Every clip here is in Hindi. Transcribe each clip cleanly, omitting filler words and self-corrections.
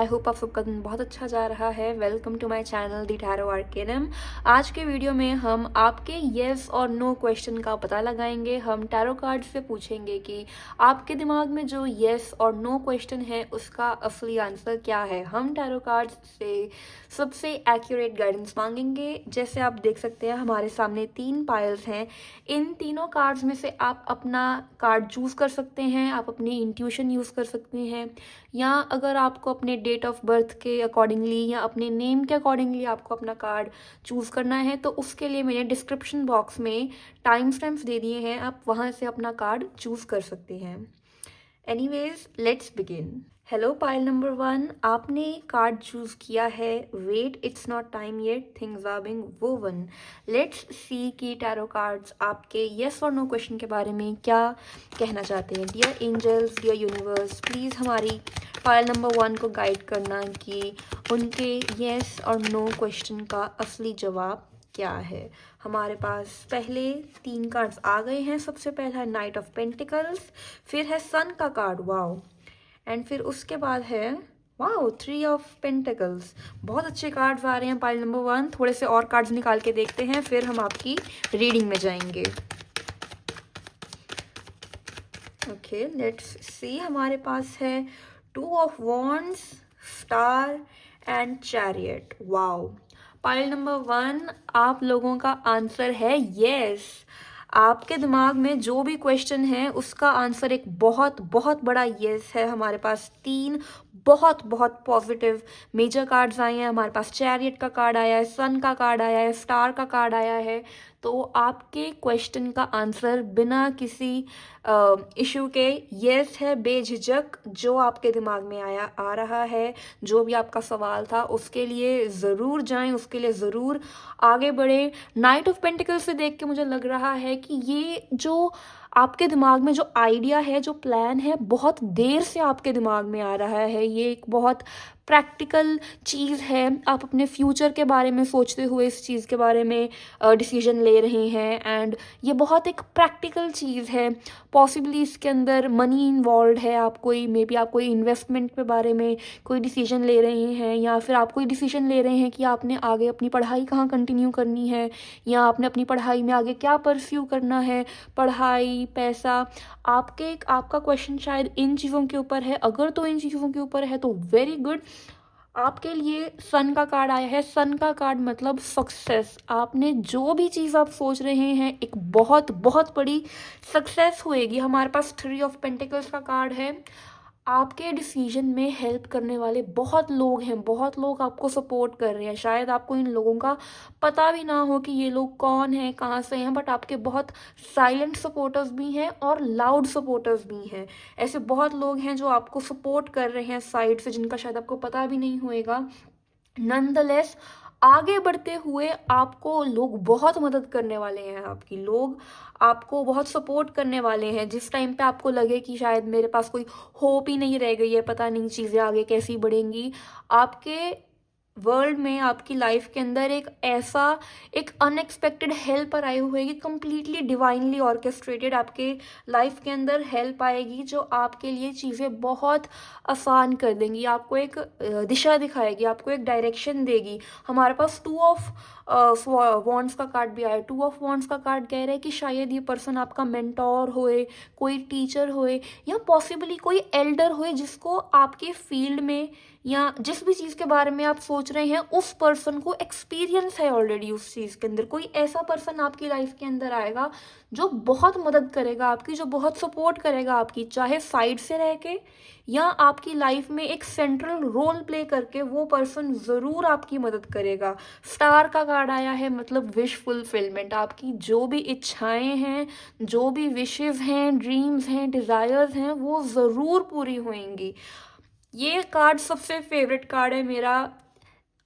आई होप आप सबका दिन बहुत अच्छा जा रहा है। Welcome to my channel the tarot arcanum. आज के वीडियो में हम आपके येस और नो क्वेश्चन का पता लगाएंगे। हम टैरो कार्ड से पूछेंगे कि आपके दिमाग में जो येस और नो क्वेश्चन है उसका असली आंसर क्या है। हम टैरो कार्ड से सबसे एक्यूरेट गाइडेंस मांगेंगे। जैसे आप देख सकते हैं हमारे सामने 3 पाइल्स हैं। इन तीनों कार्ड्स में से आप अपना कार्ड चूज कर सकते हैं, आप अपनी इंट्यूशन यूज कर सकते हैं, या अगर आपको अपने डेट ऑफ बर्थ के अकॉर्डिंगली या अपने नेम के अकॉर्डिंगली आपको अपना कार्ड चूज़ करना है तो उसके लिए मैंने डिस्क्रिप्शन बॉक्स में टाइम स्टैम्प्स दे दिए हैं, आप वहाँ से अपना कार्ड चूज़ कर सकते हैं। Anyways let's begin. Hello pile number 1, आपने कार्ड चूज किया है wait it's not time yet things are being woven. Let's see कि टैरो कार्ड्स आपके येस और नो क्वेश्चन के बारे में क्या कहना चाहते हैं। Dear angels, dear universe, please हमारी पाइल नंबर 1 को गाइड करना कि उनके येस और नो क्वेश्चन का असली जवाब क्या है। हमारे पास पहले 3 कार्ड्स आ गए हैं। सबसे पहला है नाइट ऑफ पेंटिकल्स, फिर है सन का कार्ड, वाओ, एंड फिर उसके बाद है वाओ 3 ऑफ पेंटिकल्स। बहुत अच्छे कार्ड्स आ रहे हैं पाइल नंबर 1। थोड़े से और कार्ड्स निकाल के देखते हैं, फिर हम आपकी रीडिंग में जाएंगे। Okay, let's see. हमारे पास है 2 of wands, star and chariot, wow. Pile number 1, आप लोगों का आंसर है यस। आपके दिमाग में जो भी क्वेश्चन है उसका आंसर एक बहुत बहुत बड़ा यस है। हमारे पास 3 बहुत बहुत पॉजिटिव मेजर कार्ड्स आए हैं। हमारे पास चैरियट का कार्ड आया है, सन का कार्ड आया है, स्टार का कार्ड आया है। तो आपके क्वेश्चन का आंसर बिना किसी इशू के यस है, बेझिझक। जो आपके दिमाग में आ रहा है, जो भी आपका सवाल था उसके लिए ज़रूर जाएं, उसके लिए ज़रूर आगे बढ़े। नाइट ऑफ पेंटिकल्स से देख के मुझे लग रहा है कि ये जो आपके दिमाग में जो आइडिया है, जो प्लान है, बहुत देर से आपके दिमाग में आ रहा है। ये एक बहुत प्रैक्टिकल चीज़ है। आप अपने फ्यूचर के बारे में सोचते हुए इस चीज़ के बारे में डिसीजन ले रहे हैं, एंड ये बहुत एक प्रैक्टिकल चीज़ है। पॉसिबली इसके अंदर मनी इन्वॉल्व है। आप कोई इन्वेस्टमेंट के बारे में कोई डिसीजन ले रहे हैं, या फिर आप कोई डिसीजन ले रहे हैं कि आपने आगे अपनी पढ़ाई कहाँ कंटिन्यू करनी है, या आपने अपनी पढ़ाई में आगे क्या परस्यू करना है, पढ़ाई, पैसा। आपका क्वेश्चन शायद इन चीज़ों के ऊपर है। अगर तो इन चीज़ों के ऊपर है तो वेरी गुड। आपके लिए सन का कार्ड आया है। सन का कार्ड मतलब सक्सेस। आपने जो भी चीज़ आप सोच रहे हैं एक बहुत बहुत बड़ी सक्सेस होएगी। हमारे पास 3 ऑफ पेंटिकल्स का कार्ड है। आपके डिसीजन में हेल्प करने वाले बहुत लोग हैं, बहुत लोग आपको सपोर्ट कर रहे हैं। शायद आपको इन लोगों का पता भी ना हो कि ये लोग कौन हैं, कहाँ से हैं, बट आपके बहुत साइलेंट सपोर्टर्स भी हैं और लाउड सपोर्टर्स भी हैं। ऐसे बहुत लोग हैं जो आपको सपोर्ट कर रहे हैं साइड से, जिनका शायद आपको पता भी नहीं होएगा। नॉनदलेस आगे बढ़ते हुए आपको लोग बहुत मदद करने वाले हैं। आपकी लोग आपको बहुत सपोर्ट करने वाले हैं। जिस टाइम पे आपको लगे कि शायद मेरे पास कोई होप ही नहीं रह गई है, पता नहीं चीज़ें आगे कैसी बढ़ेंगी, आपके वर्ल्ड में, आपकी लाइफ के अंदर एक अनएक्सपेक्टेड हेल्पर आई हुई है, कंप्लीटली डिवाइनली ऑर्केस्ट्रेटेड आपके लाइफ के अंदर हेल्प आएगी, जो आपके लिए चीज़ें बहुत आसान कर देंगी, आपको एक दिशा दिखाएगी, आपको एक डायरेक्शन देगी। हमारे पास 2 ऑफ वॉन्ड्स का कार्ड भी आया। 2 ऑफ वॉन्ड्स का कार्ड कह रहा है कि शायद ये पर्सन आपका मेंटोर होए, कोई टीचर होए, या पॉसिबली कोई एल्डर होए जिसको आपके फील्ड में या जिस भी चीज़ के बारे में आप सोच रहे हैं उस पर्सन को एक्सपीरियंस है ऑलरेडी उस चीज़ के अंदर। कोई ऐसा पर्सन आपकी लाइफ के अंदर आएगा जो बहुत मदद करेगा आपकी, जो बहुत सपोर्ट करेगा आपकी, चाहे साइड से रह के या आपकी लाइफ में एक सेंट्रल रोल प्ले करके वो पर्सन ज़रूर आपकी मदद करेगा। स्टार का कार्ड आया है, मतलब विश फुलफिलमेंट। आपकी जो भी इच्छाएं हैं, जो भी विशेज़ हैं, ड्रीम्स हैं, डिज़ायर्स हैं, वो ज़रूर पूरी होंगी। ये कार्ड सबसे फेवरेट कार्ड है मेरा।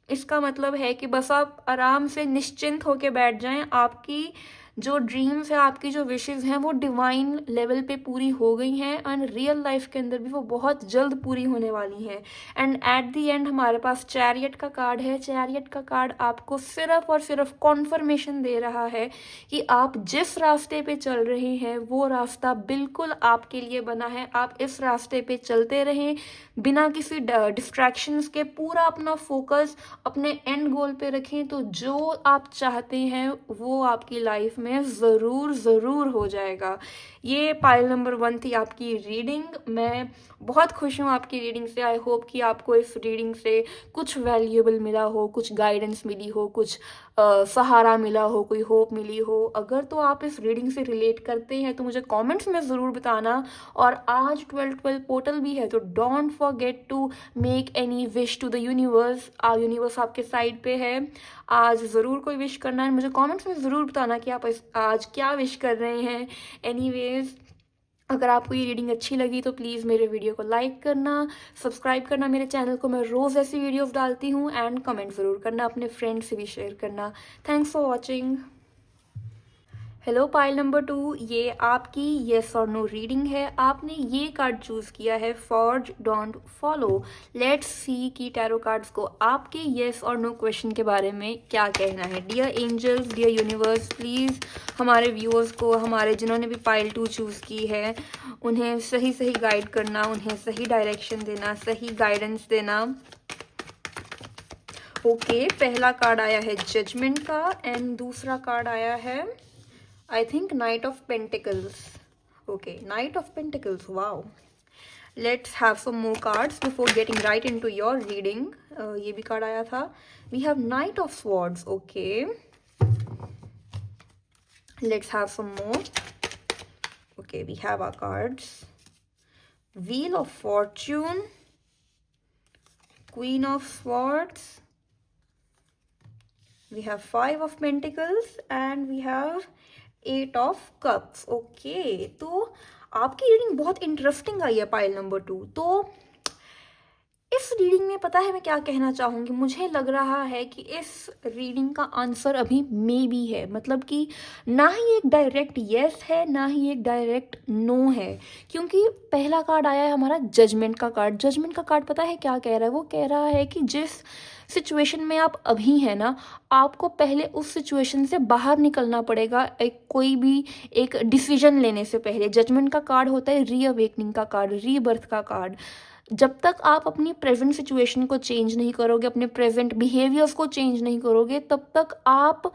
इसका मतलब है कि बस आप आराम से निश्चिंत होके बैठ जाएं। आपकी जो ड्रीम्स है, आपकी जो विशेस हैं वो डिवाइन लेवल पे पूरी हो गई हैं एंड रियल लाइफ के अंदर भी वो बहुत जल्द पूरी होने वाली हैं। एंड एट द एंड हमारे पास चैरियट का कार्ड है। चैरियट का कार्ड आपको सिर्फ और सिर्फ कॉन्फर्मेशन दे रहा है कि आप जिस रास्ते पे चल रहे हैं वो रास्ता बिल्कुल आपके लिए बना है। आप इस रास्ते पे चलते रहें बिना किसी डिस्ट्रैक्शंस के, पूरा अपना फोकस अपने एंड गोल पे रखें, तो जो आप चाहते हैं वो आपकी लाइफ में ज़रूर ज़रूर हो जाएगा। ये पाइल नंबर 1 थी आपकी रीडिंग। मैं बहुत खुश हूँ आपकी रीडिंग से। आई होप कि आपको इस रीडिंग से कुछ वैल्यूएबल मिला हो, कुछ गाइडेंस मिली हो, कुछ सहारा मिला हो, कोई होप मिली हो। अगर तो आप इस रीडिंग से रिलेट करते हैं तो मुझे कमेंट्स में ज़रूर बताना। और आज 12/12 पोर्टल भी है, तो don't forget to make any wish to the universe. Universe आपके साइड पे है। आज ज़रूर कोई विश करना है, मुझे कमेंट्स में ज़रूर बताना कि आप आज क्या विश कर रहे हैं। एनीवेज, अगर आपको ये रीडिंग अच्छी लगी तो प्लीज़ मेरे वीडियो को लाइक करना, सब्सक्राइब करना मेरे चैनल को। मैं रोज़ ऐसी वीडियोस डालती हूँ। एंड कमेंट ज़रूर करना, अपने फ्रेंड्स से भी शेयर करना। Thanks for watching. Hello pile number 2, ये आपकी येस और नो रीडिंग है। आपने ये कार्ड चूज़ किया है, forge don't follow. Let's see कि टैरो कार्ड्स को आपके येस और नो क्वेश्चन के बारे में क्या कहना है। Dear angels, dear universe, please हमारे व्यूअर्स को, हमारे जिन्होंने भी पाइल 2 चूज़ की है, उन्हें सही सही गाइड करना, उन्हें सही डायरेक्शन देना, सही गाइडेंस देना। ओके, पहला कार्ड आया है जजमेंट का एंड दूसरा कार्ड आया है I think Knight of Pentacles. Okay, Knight of Pentacles. Wow. Let's have some more cards before getting right into your reading. ये भी कार्ड आया था. We have Knight of Swords. Okay. Let's have some more. Okay, we have our cards. Wheel of Fortune. Queen of Swords. We have 5 of Pentacles and we have 8 of cups. Okay, तो आपकी रीडिंग बहुत इंटरेस्टिंग आई है पाइल नंबर 2। तो इस रीडिंग में पता है मैं क्या कहना चाहूँगी, मुझे लग रहा है कि इस रीडिंग का आंसर अभी मे बी है। मतलब कि ना ही एक डायरेक्ट येस है, ना ही एक डायरेक्ट नो है, क्योंकि पहला कार्ड आया है हमारा जजमेंट का कार्ड। जजमेंट का कार्ड पता है क्या कह रहा है? वो कह रहा है कि जिस सिचुएशन में आप अभी हैं ना, आपको पहले उस सिचुएशन से बाहर निकलना पड़ेगा, कोई भी एक डिसीजन लेने से पहले। जजमेंट का कार्ड होता है रीअवेकनिंग का कार्ड, रीबर्थ का कार्ड। जब तक आप अपनी प्रेजेंट सिचुएशन को चेंज नहीं करोगे, अपने प्रेजेंट बिहेवियर्स को चेंज नहीं करोगे, तब तक आप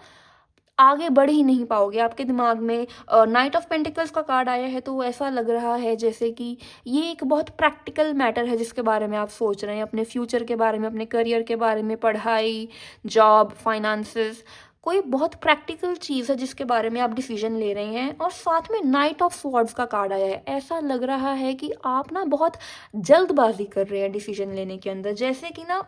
आगे बढ़ ही नहीं पाओगे। आपके दिमाग में नाइट ऑफ पेंटिकल्स का कार्ड आया है, तो ऐसा लग रहा है जैसे कि ये एक बहुत प्रैक्टिकल मैटर है जिसके बारे में आप सोच रहे हैं, अपने फ्यूचर के बारे में, अपने करियर के बारे में, पढ़ाई, जॉब, फाइनेंसेस। कोई बहुत प्रैक्टिकल चीज़ है जिसके बारे में आप डिसीजन ले रहे हैं। और साथ में नाइट ऑफ स्वॉर्ड्स का कार्ड आया है। ऐसा लग रहा है कि आप ना बहुत जल्दबाजी कर रहे हैं डिसीजन लेने के अंदर, जैसे कि ना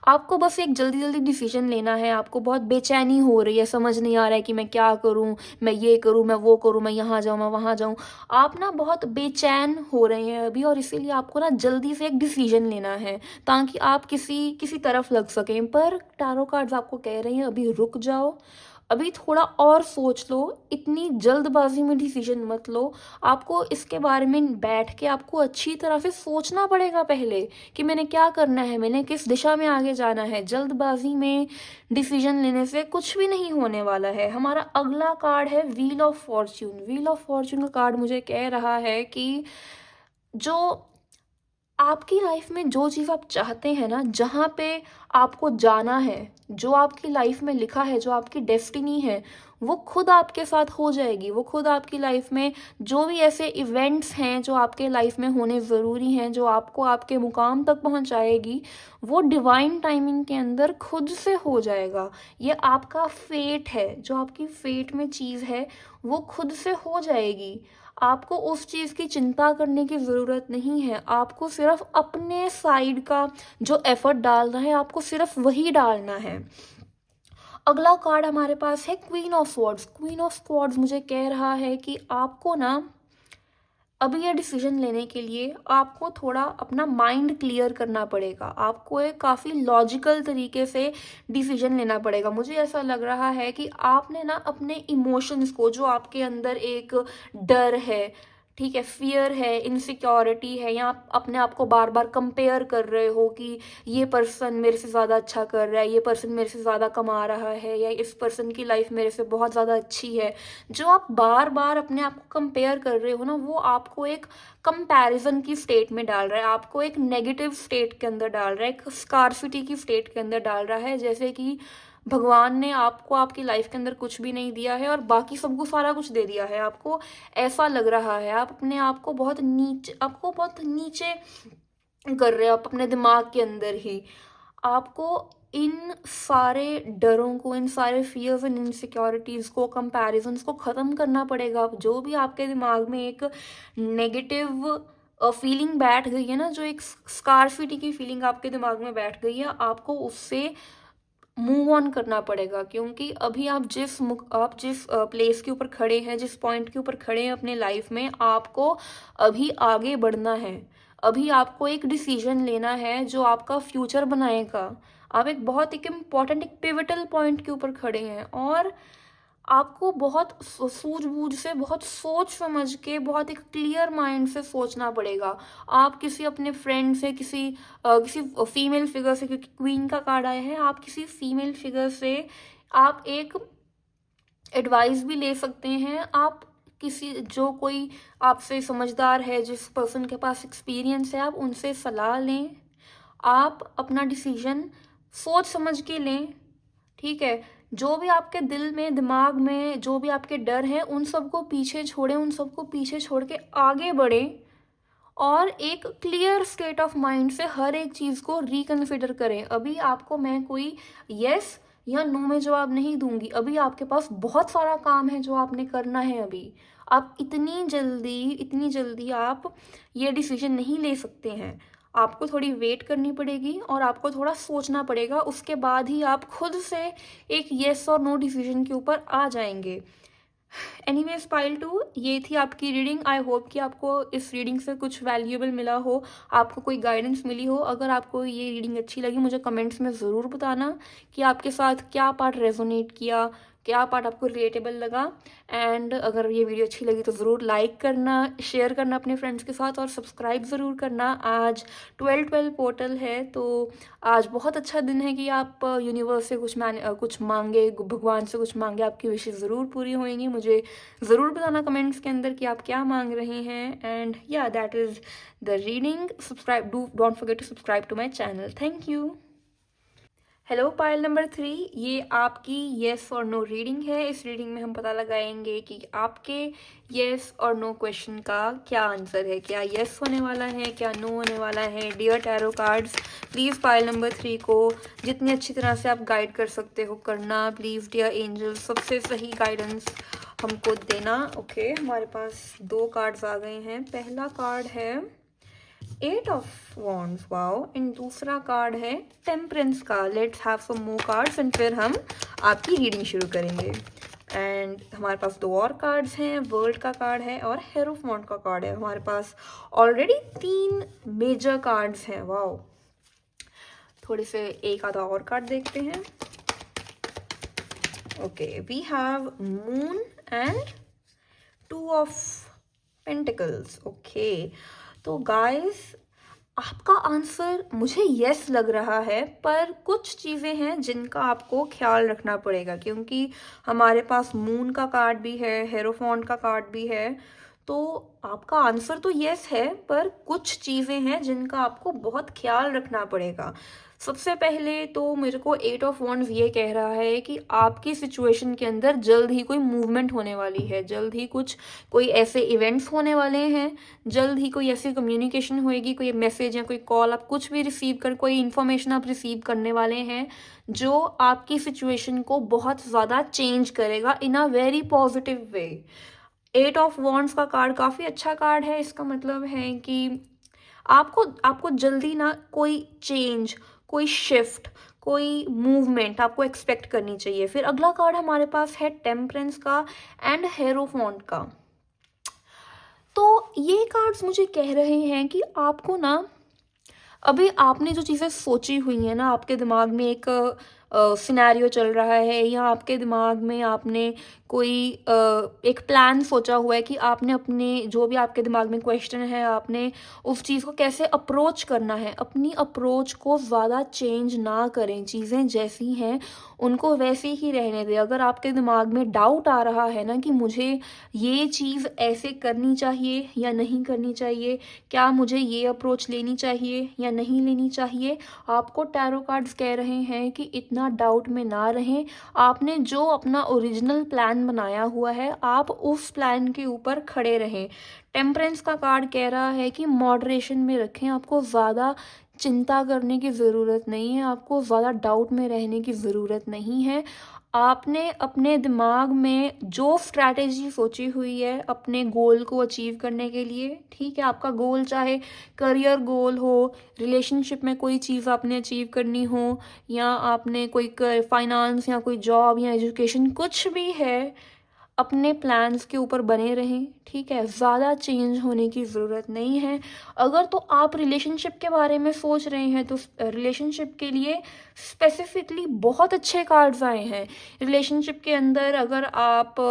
आपको बस एक जल्दी जल्दी डिसीजन लेना है। आपको बहुत बेचैनी हो रही है, समझ नहीं आ रहा है कि मैं क्या करूं, मैं ये करूं, मैं वो करूं, मैं यहाँ जाऊं, मैं वहाँ जाऊं। आप ना बहुत बेचैन हो रहे हैं अभी, और इसीलिए आपको ना जल्दी से एक डिसीजन लेना है ताकि आप किसी तरफ लग सकें। पर टैरो कार्ड्स आपको कह रहे हैं अभी रुक जाओ, अभी थोड़ा और सोच लो, इतनी जल्दबाजी में डिसीजन मत लो। आपको इसके बारे में बैठ के आपको अच्छी तरह से सोचना पड़ेगा पहले कि मैंने क्या करना है, मैंने किस दिशा में आगे जाना है। जल्दबाजी में डिसीजन लेने से कुछ भी नहीं होने वाला है। हमारा अगला कार्ड है wheel of Fortune. Wheel of Fortune का कार्ड मुझे कह रहा है कि जो आपकी लाइफ में जो चीज़ आप चाहते हैं ना, जहाँ पे आपको जाना है, जो आपकी लाइफ में लिखा है, जो आपकी डेस्टिनी है, वो खुद आपके साथ हो जाएगी। वो खुद आपकी लाइफ में जो भी ऐसे इवेंट्स हैं जो आपके लाइफ में होने ज़रूरी हैं, जो आपको आपके मुकाम तक पहुँचाएगी, वो डिवाइन टाइमिंग के अंदर खुद से हो जाएगा। ये आपका फेट है, जो आपकी फेट में चीज़ है वो खुद से हो जाएगी। आपको उस चीज़ की चिंता करने की ज़रूरत नहीं है। आपको सिर्फ अपने साइड का जो एफर्ट डालना है, आपको सिर्फ वही डालना है। अगला कार्ड हमारे पास है queen of swords. Queen of swords मुझे कह रहा है कि आपको ना अभी ये डिसीजन लेने के लिए आपको थोड़ा अपना माइंड क्लियर करना पड़ेगा, आपको एक काफ़ी लॉजिकल तरीके से डिसीजन लेना पड़ेगा। मुझे ऐसा लग रहा है कि आपने ना अपने इमोशंस को, जो आपके अंदर एक डर है, ठीक है, फियर है, इनसिक्योरिटी है, या आप अपने आप को बार बार कंपेयर कर रहे हो कि ये पर्सन मेरे से ज़्यादा अच्छा कर रहा है, ये पर्सन मेरे से ज़्यादा कमा रहा है, या इस पर्सन की लाइफ मेरे से बहुत ज़्यादा अच्छी है, जो आप बार बार अपने आप को कंपेयर कर रहे हो ना, वो आपको एक कंपैरिजन की स्टेट में डाल रहा है, आपको एक नेगेटिव स्टेट के अंदर डाल रहा है, एक स्कार्सिटी की स्टेट के अंदर डाल रहा है, जैसे कि भगवान ने आपको आपकी लाइफ के अंदर कुछ भी नहीं दिया है और बाकी सबको सारा कुछ दे दिया है। आपको ऐसा लग रहा है, आप अपने आप को बहुत नीचे, आपको बहुत नीचे कर रहे हो आप अपने दिमाग के अंदर ही। आपको इन सारे डरों को, इन सारे फियर्स एंड इनसिक्योरिटीज़ को, कंपैरिजन्स को ख़त्म करना पड़ेगा। जो भी आपके दिमाग में एक नेगेटिव फीलिंग बैठ गई है ना, जो एक स्कार्सिटी की फीलिंग आपके दिमाग में बैठ गई है, आपको उससे मूव ऑन करना पड़ेगा। क्योंकि अभी आप जिस प्लेस के ऊपर खड़े हैं, जिस पॉइंट के ऊपर खड़े हैं अपने लाइफ में, आपको अभी आगे बढ़ना है। अभी आपको एक डिसीजन लेना है जो आपका फ्यूचर बनाएगा। आप एक बहुत एक इम्पॉर्टेंट, एक पिवटल पॉइंट के ऊपर खड़े हैं, और आपको बहुत सूझबूझ से, बहुत सोच समझ के, बहुत एक क्लियर माइंड से सोचना पड़ेगा। आप किसी अपने फ्रेंड से, किसी फीमेल फिगर से, क्योंकि क्वीन का कार्ड आया है, आप किसी फीमेल फिगर से आप एक एडवाइस भी ले सकते हैं। आप किसी, जो कोई आपसे समझदार है, जिस पर्सन के पास एक्सपीरियंस है, आप उनसे सलाह लें। आप अपना डिसीजन सोच समझ के लें, ठीक है। जो भी आपके दिल में, दिमाग में जो भी आपके डर हैं, उन सबको पीछे छोड़ें, उन सबको पीछे छोड़ के आगे बढ़ें, और एक क्लियर स्टेट ऑफ माइंड से हर एक चीज़ को रिकन्सिडर करें। अभी आपको मैं कोई यस या नो में जवाब नहीं दूंगी। अभी आपके पास बहुत सारा काम है जो आपने करना है। अभी आप इतनी जल्दी आप ये डिसीजन नहीं ले सकते हैं। आपको थोड़ी वेट करनी पड़ेगी और आपको थोड़ा सोचना पड़ेगा, उसके बाद ही आप खुद से एक येस और नो डिसीजन के ऊपर आ जाएंगे। एनीवेज पाइल 2, ये थी आपकी रीडिंग। आई होप कि आपको इस रीडिंग से कुछ वैल्यूएबल मिला हो, आपको कोई गाइडेंस मिली हो। अगर आपको ये रीडिंग अच्छी लगी, मुझे कमेंट्स में ज़रूर बताना कि आपके साथ क्या पार्ट रेजोनेट किया, क्या पार्ट आपको रिलेटेबल लगा। एंड अगर ये वीडियो अच्छी लगी तो ज़रूर लाइक करना, शेयर करना अपने फ्रेंड्स के साथ, और सब्सक्राइब ज़रूर करना। आज 12/12 पोर्टल है, तो आज बहुत अच्छा दिन है कि आप यूनिवर्स से कुछ मांगे, भगवान से कुछ मांगे, आपकी विशेष ज़रूर पूरी होंगी। मुझे ज़रूर बताना कमेंट्स के अंदर कि आप क्या मांग रहे हैं। एंड या that is the reading. Don't forget to subscribe to my channel. Thank you. Hello pile number 3, ये आपकी येस और नो रीडिंग है। इस रीडिंग में हम पता लगाएंगे कि आपके येस और नो क्वेश्चन का क्या आंसर है, क्या येस होने वाला है, क्या नो होने वाला है। Dear tarot cards, please pile number 3 को जितनी अच्छी तरह से आप गाइड कर सकते हो करना। प्लीज़ डियर एंजल्स, सबसे सही गाइडेंस हमको देना। ओके, हमारे पास 2 कार्ड्स आ गए हैं। पहला कार्ड है 8 ऑफ वॉन्ड्स, वाओ। एंड दूसरा कार्ड है टेम्परेंस का। Let's have some more cards and फिर हम आपकी रीडिंग शुरू करेंगे। एंड हमारे पास 2 और कार्ड्स हैं, वर्ल्ड का कार्ड है और हेरोफॉन्ट का कार्ड है। हमारे पास ऑलरेडी 3 मेजर कार्ड्स हैं, वाओ। थोड़े से एक आधा और कार्ड देखते हैं। Okay, we have moon and 2 of pentacles. Okay, तो गाइस, आपका आंसर मुझे यस लग रहा है, पर कुछ चीज़ें हैं जिनका आपको ख्याल रखना पड़ेगा। क्योंकि हमारे पास मून का कार्ड भी है, हेरोफॉन्ट का कार्ड भी है, तो आपका आंसर तो यस है, पर कुछ चीज़ें हैं जिनका आपको बहुत ख्याल रखना पड़ेगा। सबसे पहले तो मेरे को 8 ऑफ वॉन्ड्स ये कह रहा है कि आपकी सिचुएशन के अंदर जल्द ही कोई मूवमेंट होने वाली है, जल्द ही कोई ऐसे इवेंट्स होने वाले हैं, जल्द ही कोई ऐसी कम्युनिकेशन होएगी, कोई मैसेज या कोई कॉल, आप कुछ भी रिसीव कर, कोई इन्फॉर्मेशन आप रिसीव करने वाले हैं जो आपकी सिचुएशन को बहुत ज़्यादा चेंज करेगा in a very positive way. 8 of wands का कार्ड काफ़ी अच्छा कार्ड है। इसका मतलब है कि आपको जल्दी ना कोई चेंज, कोई शिफ्ट, कोई मूवमेंट आपको एक्सपेक्ट करनी चाहिए। फिर अगला कार्ड हमारे पास है टेम्परेंस का एंड हेरोफॉन्ट का। तो ये कार्ड्स मुझे कह रहे हैं कि आपको ना अभी आपने जो चीज़ें सोची हुई हैं ना, आपके दिमाग में एक सिनेरियो चल रहा है, या आपके दिमाग में आपने कोई एक प्लान सोचा हुआ है कि आपने अपने जो भी आपके दिमाग में क्वेश्चन है, आपने उस चीज़ को कैसे अप्रोच करना है। अपनी अप्रोच को ज़्यादा चेंज ना करें, चीज़ें जैसी हैं उनको वैसे ही रहने दें। अगर आपके दिमाग में डाउट आ रहा है ना कि मुझे ये चीज़ ऐसे करनी चाहिए या नहीं करनी चाहिए, क्या मुझे ये अप्रोच लेनी चाहिए या नहीं लेनी चाहिए, आपको टैरो कार्ड्स कह रहे हैं कि इतना डाउट में ना रहें। आपने जो अपना ओरिजिनल प्लान बनाया हुआ है, आप उस प्लान के ऊपर खड़े रहें। टेम्परेंस का कार्ड कह रहा है कि मॉडरेशन में रखें, आपको ज़्यादा चिंता करने की ज़रूरत नहीं है, आपको ज़्यादा डाउट में रहने की ज़रूरत नहीं है। आपने अपने दिमाग में जो स्ट्रैटेजी सोची हुई है अपने गोल को अचीव करने के लिए, ठीक है, आपका गोल चाहे करियर गोल हो, रिलेशनशिप में कोई चीज़ आपने अचीव करनी हो, या आपने कोई फाइनेंस या कोई जॉब या एजुकेशन, कुछ भी है, अपने प्लान्स के ऊपर बने रहें, ठीक है, ज़्यादा चेंज होने की ज़रूरत नहीं है। अगर तो आप रिलेशनशिप के बारे में सोच रहे हैं तो रिलेशनशिप के लिए स्पेसिफिकली बहुत अच्छे कार्ड्स आए हैं। रिलेशनशिप के अंदर अगर आप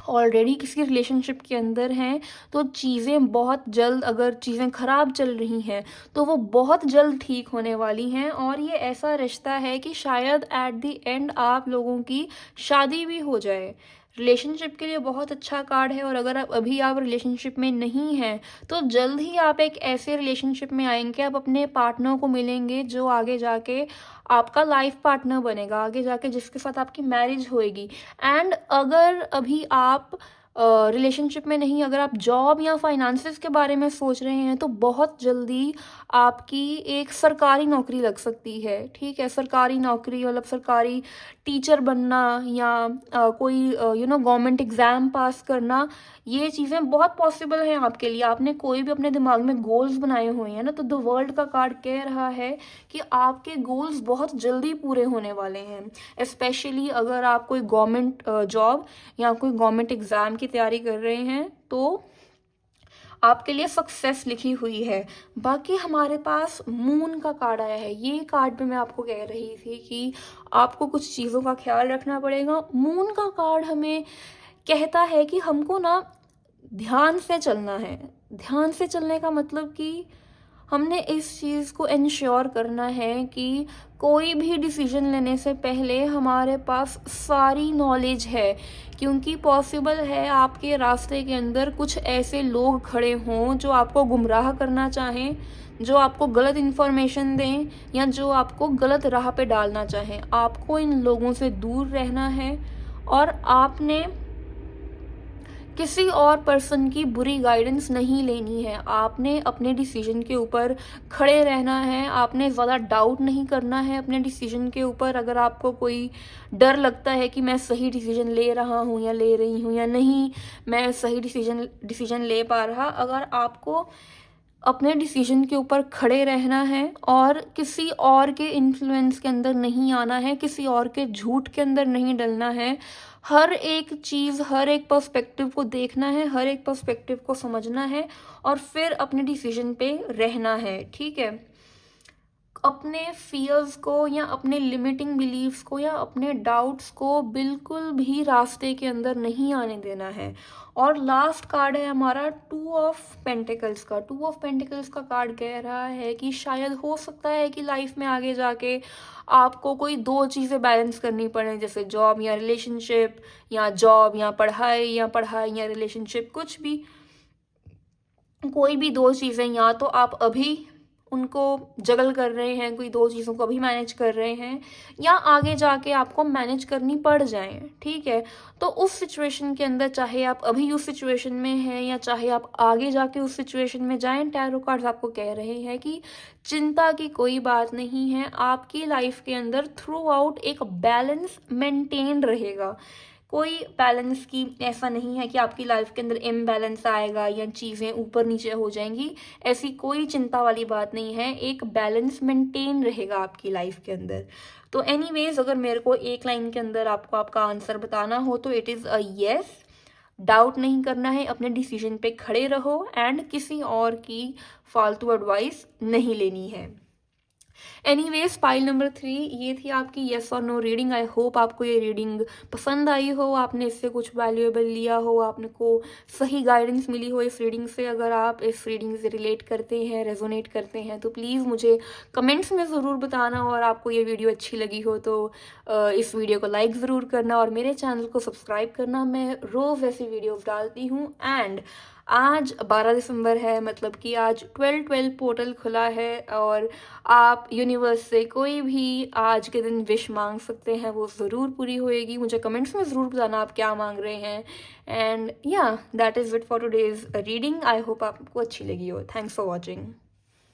ऑलरेडी किसी रिलेशनशिप के अंदर हैं तो चीज़ें बहुत जल्द, अगर चीज़ें ख़राब चल रही हैं तो वो बहुत जल्द ठीक होने वाली हैं, और ये ऐसा रिश्ता है कि शायद एट द एंड आप लोगों की शादी भी हो जाए। रिलेशनशिप के लिए बहुत अच्छा कार्ड है, और अगर आप रिलेशनशिप में नहीं हैं तो जल्द ही आप एक ऐसे रिलेशनशिप में आएंगे, आप अपने पार्टनर को मिलेंगे जो आगे जाके आपका लाइफ पार्टनर बनेगा, आगे जाके जिसके साथ आपकी मैरिज होएगी। एंड अगर अभी आप रिलेशनशिप में नहीं, अगर आप जॉब या फाइनेंसेस के बारे में सोच रहे हैं तो बहुत जल्दी आपकी एक सरकारी नौकरी लग सकती है, ठीक है, सरकारी नौकरी मतलब सरकारी टीचर बनना, या कोई गवर्नमेंट एग्ज़ाम पास करना, ये चीज़ें बहुत पॉसिबल हैं आपके लिए। आपने कोई भी अपने दिमाग में गोल्स बनाए हुए हैं ना, तो द वर्ल्ड का कार्ड कह रहा है कि आपके गोल्स बहुत जल्दी पूरे होने वाले हैं। स्पेशली अगर आप कोई गवर्नमेंट जॉब या कोई गवर्नमेंट एग्ज़ाम की तैयारी कर रहे हैं तो आपके लिए सक्सेस लिखी हुई है। बाकी हमारे पास मून का कार्ड आया है। ये कार्ड पे मैं आपको कह रही थी कि आपको कुछ चीज़ों का ख्याल रखना पड़ेगा। मून का कार्ड हमें कहता है कि हमको ना ध्यान से चलना है। ध्यान से चलने का मतलब कि हमने इस चीज़ को इंश्योर करना है कि कोई भी डिसीजन लेने से पहले हमारे पास सारी नॉलेज है, क्योंकि पॉसिबल है आपके रास्ते के अंदर कुछ ऐसे लोग खड़े हों जो आपको गुमराह करना चाहें, जो आपको गलत इन्फॉर्मेशन दें, या जो आपको गलत राह पे डालना चाहें। आपको इन लोगों से दूर रहना है, और आपने किसी और पर्सन की बुरी गाइडेंस नहीं लेनी है। आपने अपने डिसीजन के ऊपर खड़े रहना है, आपने ज़्यादा डाउट नहीं करना है अपने डिसीजन के ऊपर। अगर आपको कोई डर लगता है कि मैं सही डिसीजन ले रहा हूँ या ले रही हूँ या नहीं, मैं सही डिसीजन ले पा रहा, अगर आपको अपने डिसीजन के ऊपर खड़े रहना है और किसी और के इन्फ्लुएंस के अंदर नहीं आना है, किसी और के झूठ के अंदर नहीं डलना है, हर एक चीज़, हर एक पर्सपेक्टिव को देखना है, हर एक पर्सपेक्टिव को समझना है, और फिर अपने डिसीजन पे रहना है, ठीक है। अपने फियर्स को या अपने लिमिटिंग बिलीव्स को या अपने डाउट्स को बिल्कुल भी रास्ते के अंदर नहीं आने देना है। और लास्ट कार्ड है हमारा टू ऑफ पेंटिकल्स का। टू ऑफ पेंटिकल्स का कार्ड कह रहा है कि शायद हो सकता है कि लाइफ में आगे जाके आपको कोई दो चीज़ें बैलेंस करनी पड़े, जैसे जॉब या रिलेशनशिप, या जॉब या पढ़ाई, या पढ़ाई या रिलेशनशिप, कुछ भी, कोई भी दो चीज़ें, या तो आप अभी उनको जगल कर रहे हैं, कोई दो चीज़ों को अभी मैनेज कर रहे हैं, या आगे जाके आपको मैनेज करनी पड़ जाए, ठीक है। तो उस सिचुएशन के अंदर, चाहे आप अभी उस सिचुएशन में हैं या चाहे आप आगे जाके उस सिचुएशन में जाएं, टैरो कार्ड्स आपको कह रहे हैं कि चिंता की कोई बात नहीं है। आपकी लाइफ के अंदर थ्रू आउट एक बैलेंस मेंटेन रहेगा। कोई बैलेंस की ऐसा नहीं है कि आपकी लाइफ के अंदर इम्बैलेंस आएगा या चीज़ें ऊपर नीचे हो जाएंगी, ऐसी कोई चिंता वाली बात नहीं है। एक बैलेंस मेंटेन रहेगा आपकी लाइफ के अंदर। तो एनीवेज, अगर मेरे को एक लाइन के अंदर आपको आपका आंसर बताना हो तो it is a yes. Doubt नहीं करना है, अपने डिसीजन पे खड़े रहो एंड किसी और की फालतू एडवाइस नहीं लेनी है। एनीवेज पाइल नंबर 3 ये थी आपकी येस और नो रीडिंग। आई होप आपको ये रीडिंग पसंद आई हो, आपने इससे कुछ वैल्यूएबल लिया हो, आपको सही गाइडेंस मिली हो इस रीडिंग से। अगर आप इस रीडिंग से रिलेट करते हैं, रेजोनेट करते हैं, तो प्लीज़ मुझे कमेंट्स में ज़रूर बताना। और आपको ये वीडियो अच्छी लगी हो तो इस वीडियो को लाइक ज़रूर करना और मेरे चैनल को सब्सक्राइब करना। मैं रोज़ ऐसी वीडियोज़ डालती हूँ। एंड आज 12 दिसंबर है, मतलब कि आज 12/12 पोर्टल खुला है और आप यूनिवर्स से कोई भी आज के दिन विश मांग सकते हैं, वो ज़रूर पूरी होएगी। मुझे कमेंट्स में ज़रूर बताना आप क्या मांग रहे हैं। एंड या that is it for today's reading. I hope आपको अच्छी लगी हो। Thanks for watching.